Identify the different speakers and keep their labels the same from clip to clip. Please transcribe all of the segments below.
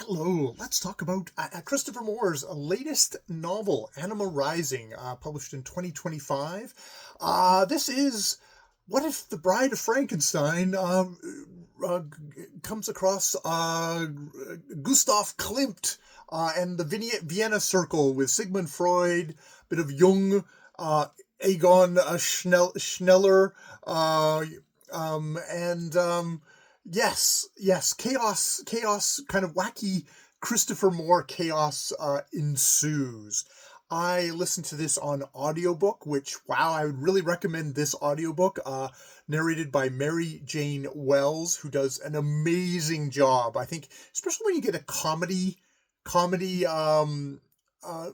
Speaker 1: Hello, let's talk about Chrstphr Mr's latest novel, Anima Rising, published in 2025. This is what if the Bride of Frankenstein comes across Gustav Klimt and the Vienna Circle with Sigmund Freud, bit of Jung, Egon Schneller, and yes, chaos, kind of wacky Chrstphr Mr chaos ensues. I listened to this on audiobook, which, wow, I would really recommend this audiobook, narrated by Mary Jane Wells, who does an amazing job. I think, especially when you get a comedy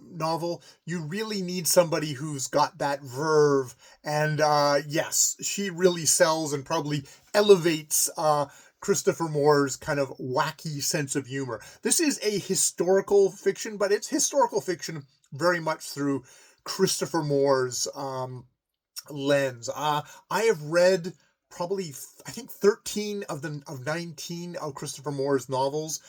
Speaker 1: novel, you really need somebody who's got that verve. And yes, she really sells and probably elevates Chrstphr Mr's kind of wacky sense of humor. This is a historical fiction, but it's historical fiction very much through Chrstphr Mr's lens. I have read probably, I think, 13 of 19 of Chrstphr Mr's novels.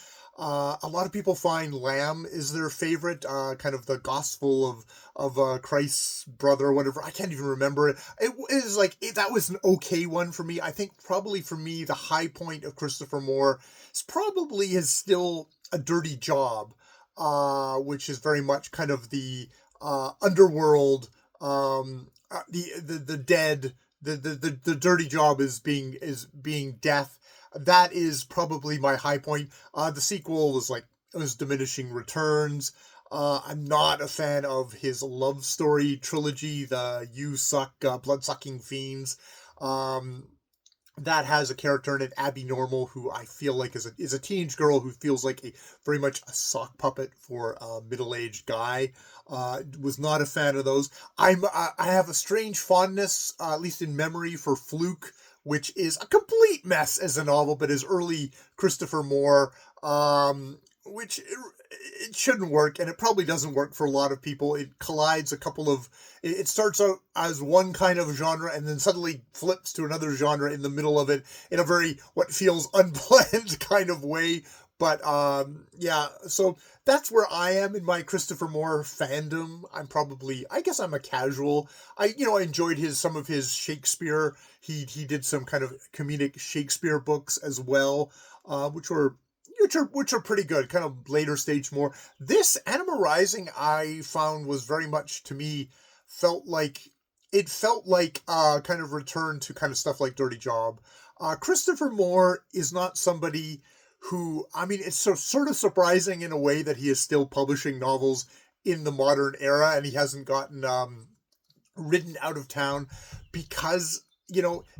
Speaker 1: A lot of people find Lamb is their favorite, kind of the gospel of Christ's brother, whatever. I can't even remember it. It is like that was an okay one for me. I think probably for me the high point of Chrstphr Mr is probably his Still a Dirty Job, which is very much kind of the underworld, the dead. The dirty job is being death. That is probably my high point. The sequel was Diminishing Returns. I'm not a fan of his love story trilogy, the You Suck, Blood-Sucking Fiends. That has a character in it, Abby Normal, who I feel like is a teenage girl who feels like very much a sock puppet for a middle-aged guy. Was not a fan of those. I have a strange fondness, at least in memory, for Fluke, which is a complete mess as a novel, but is early Chrstphr Mr, which it shouldn't work, and it probably doesn't work for a lot of people. It collides it starts out as one kind of genre and then suddenly flips to another genre in the middle of it in a very, what feels unplanned kind of way. But yeah, so that's where I am in my Chrstphr Mr fandom. I guess I'm a casual. I enjoyed some of his Shakespeare. He did some kind of comedic Shakespeare books as well, which are pretty good, kind of later stage more. This Anima Rising, I found, was very much, to me, felt like kind of return to kind of stuff like Dirty Job. Chrstphr Mr is not somebody who, I mean, it's sort of surprising in a way that he is still publishing novels in the modern era and he hasn't gotten ridden out of town, because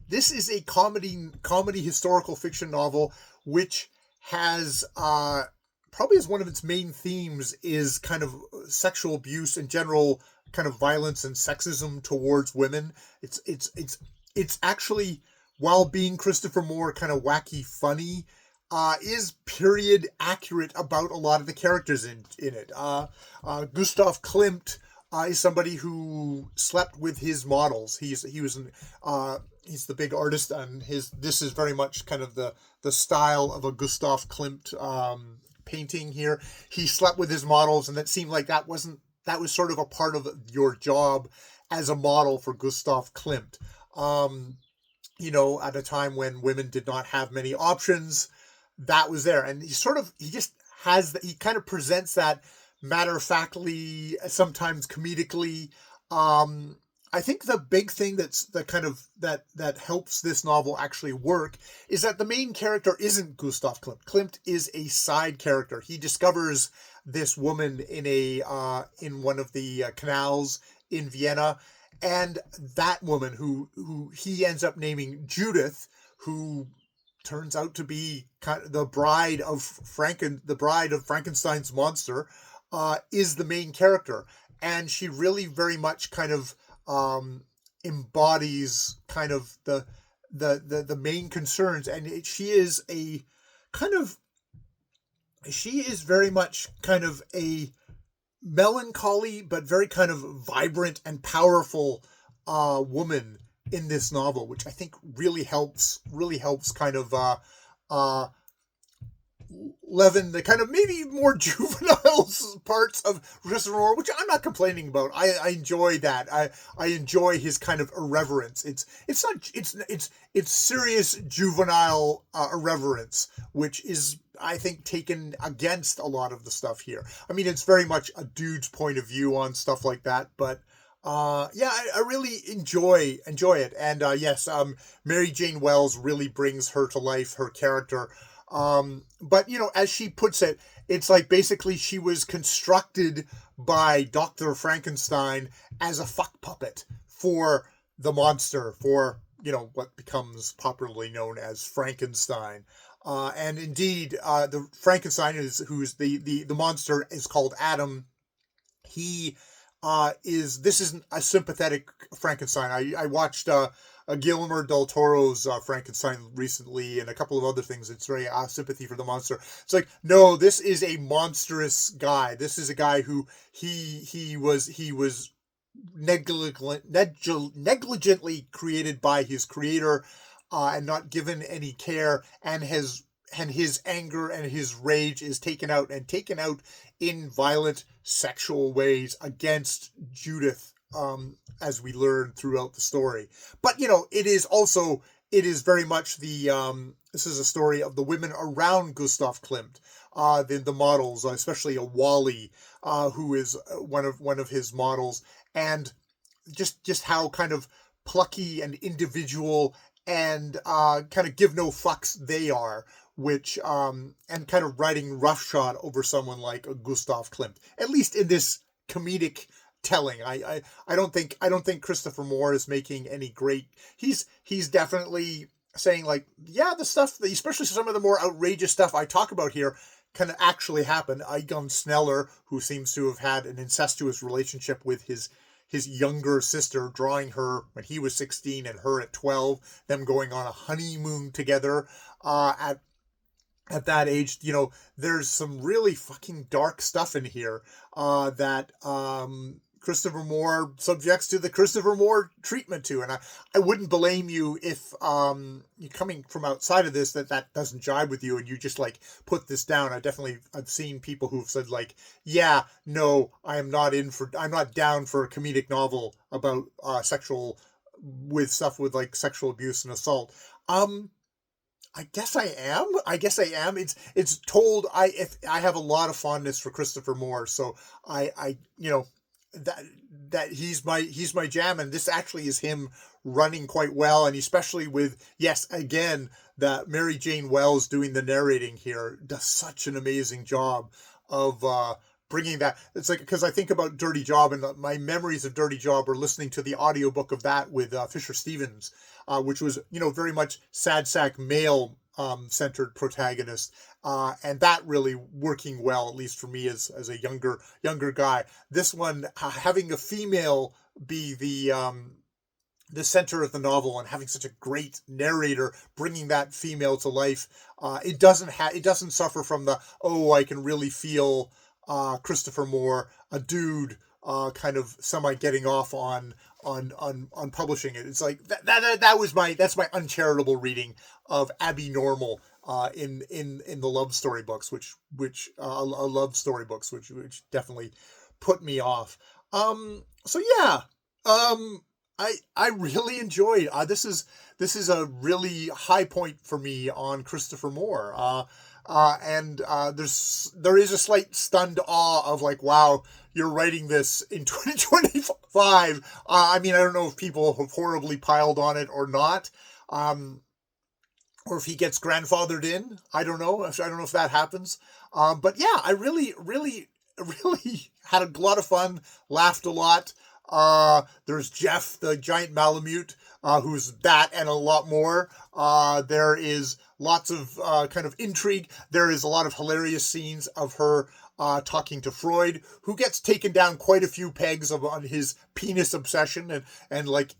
Speaker 1: this is a comedy historical fiction novel which has probably as one of its main themes is kind of sexual abuse and general kind of violence and sexism towards women. It's actually, while being Chrstphr Mr kind of wacky funny, is period accurate about a lot of the characters in it. Gustav Klimt is somebody who slept with his models. He's the big artist, and this is very much kind of the style of a Gustav Klimt painting here. He slept with his models, and that seemed like that was sort of a part of your job as a model for Gustav Klimt. At a time when women did not have many options, that was there, and he kind of presents that matter-of-factly, sometimes comedically. I think the big thing that helps this novel actually work is that the main character isn't Gustav Klimt. Klimt is a side character. He discovers this woman in one of the canals in Vienna, and that woman who he ends up naming Judith, who turns out to be kind of the bride of Frankenstein's monster, is the main character, and she really very much kind of embodies kind of the main concerns, and she is very much kind of a melancholy but very kind of vibrant and powerful woman in this novel, which I think really helps kind of leaven the kind of maybe more juvenile parts of Christopher Moore, which I'm not complaining about. I enjoy that. I enjoy his kind of irreverence. It's serious juvenile irreverence, which is, I think, taken against a lot of the stuff here. I mean, it's very much a dude's point of view on stuff like that, but yeah, I really enjoy it. And yes, Mary Jane Wells really brings her to life, her character. But as she puts it, it's like basically she was constructed by Dr. Frankenstein as a fuck puppet for the monster, for what becomes popularly known as Frankenstein. And indeed, the Frankenstein who's the monster is called Adam. He this isn't a sympathetic Frankenstein. I watched Guillermo del Toro's Frankenstein recently, and a couple of other things. It's very sympathy for the monster. It's like, no, this is a monstrous guy. This is a guy who he was negligently created by his creator, and not given any care, and his anger and his rage is taken out in violent sexual ways against Judith, as we learn throughout the story. But it is very much this is a story of the women around Gustav Klimt, the models, especially a Wally, who is one of his models, and just how kind of plucky and individual and kind of give no fucks they are, which and kind of riding roughshod over someone like Gustav Klimt, at least in this comedic telling. I don't think Chrstphr Moore is making any great. He's definitely saying, like, yeah, the stuff, especially some of the more outrageous stuff I talk about here, kind of actually happened. Egon Sneller, who seems to have had an incestuous relationship with his younger sister, drawing her when he was 16 and her at 12, them going on a honeymoon together at that age. There's some really fucking dark stuff in here that Chrstphr Moore subjects to the Chrstphr Moore treatment to. And I wouldn't blame you if you're coming from outside of this that doesn't jibe with you and you just like put this down. I've seen people who've said, like, yeah, no, I'm not down for a comedic novel about sexual like sexual abuse and assault. I guess I am. It's told. I have a lot of fondness for Chrstphr Moore, so I that he's my jam, and this actually is him running quite well, and especially with, yes, again, that Mary Jane Wells doing the narrating here does such an amazing job of bringing that. It's like, because I think about Dirty Job, and my memories of Dirty Job are listening to the audiobook of that with Fisher Stevens, which was, very much sad sack male centered protagonist, and that really working well, at least for me as a younger guy. This one, having a female be the center of the novel and having such a great narrator bringing that female to life, it doesn't suffer from the, oh, I can really feel Chrstphr Moore, a dude, kind of semi getting off on publishing it. It's like that's my uncharitable reading of Abby Normal in the love story books, which love story books, which definitely put me off. So yeah, I really enjoyed. This is a really high point for me on Chrstphr Moore. And there is a slight stunned awe of, like, wow, you're writing this in 2025. I mean, I don't know if people have horribly piled on it or not, or if he gets grandfathered in. I don't know. I don't know if that happens. But yeah, I really had a lot of fun, laughed a lot. There's Jeff, the giant Malamute, who's that and a lot more. There is lots of kind of intrigue. There is a lot of hilarious scenes of her talking to Freud, who gets taken down quite a few pegs on his penis obsession, and like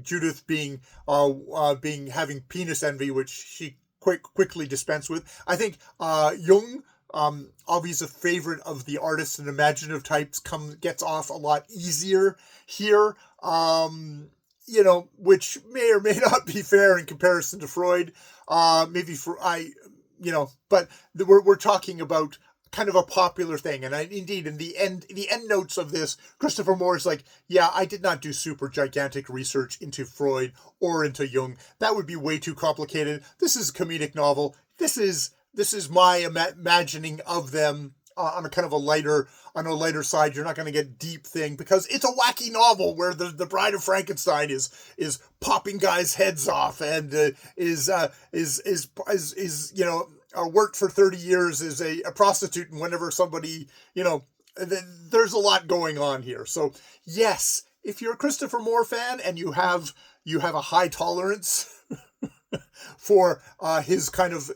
Speaker 1: Judith being having penis envy, which she quickly dispensed with. I think Jung, obviously a favorite of the artists and imaginative types, gets off a lot easier here. which may or may not be fair in comparison to Freud. Maybe but we're talking about kind of a popular thing. And indeed, in the end notes of this, Chrstphr Mr is like, yeah, I did not do super gigantic research into Freud or into Jung. That would be way too complicated. This is a comedic novel. This is my imagining of them on a kind of a lighter side. You're not going to get deep thing because it's a wacky novel where the Bride of Frankenstein is popping guys' heads off and worked for 30 years as a prostitute, and whenever somebody, there's a lot going on here. So yes, if you're a Chrstphr Mr fan and you have a high tolerance for his kind of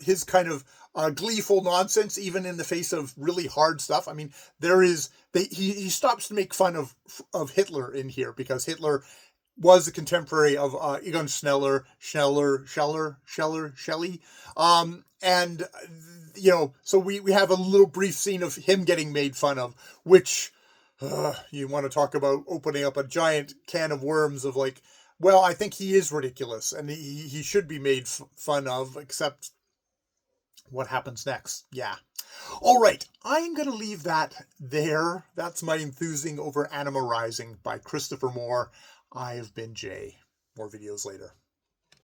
Speaker 1: gleeful nonsense, even in the face of really hard stuff. I mean, he stops to make fun of Hitler in here because Hitler was a contemporary of Egon Shelley. And so we have a little brief scene of him getting made fun of, which you want to talk about opening up a giant can of worms of like, well, I think he is ridiculous and he should be made fun of, except what happens next. Yeah. All right. I'm going to leave that there. That's my enthusing over Anima Rising by Chrstphr Mr. I have been Jay. More videos later.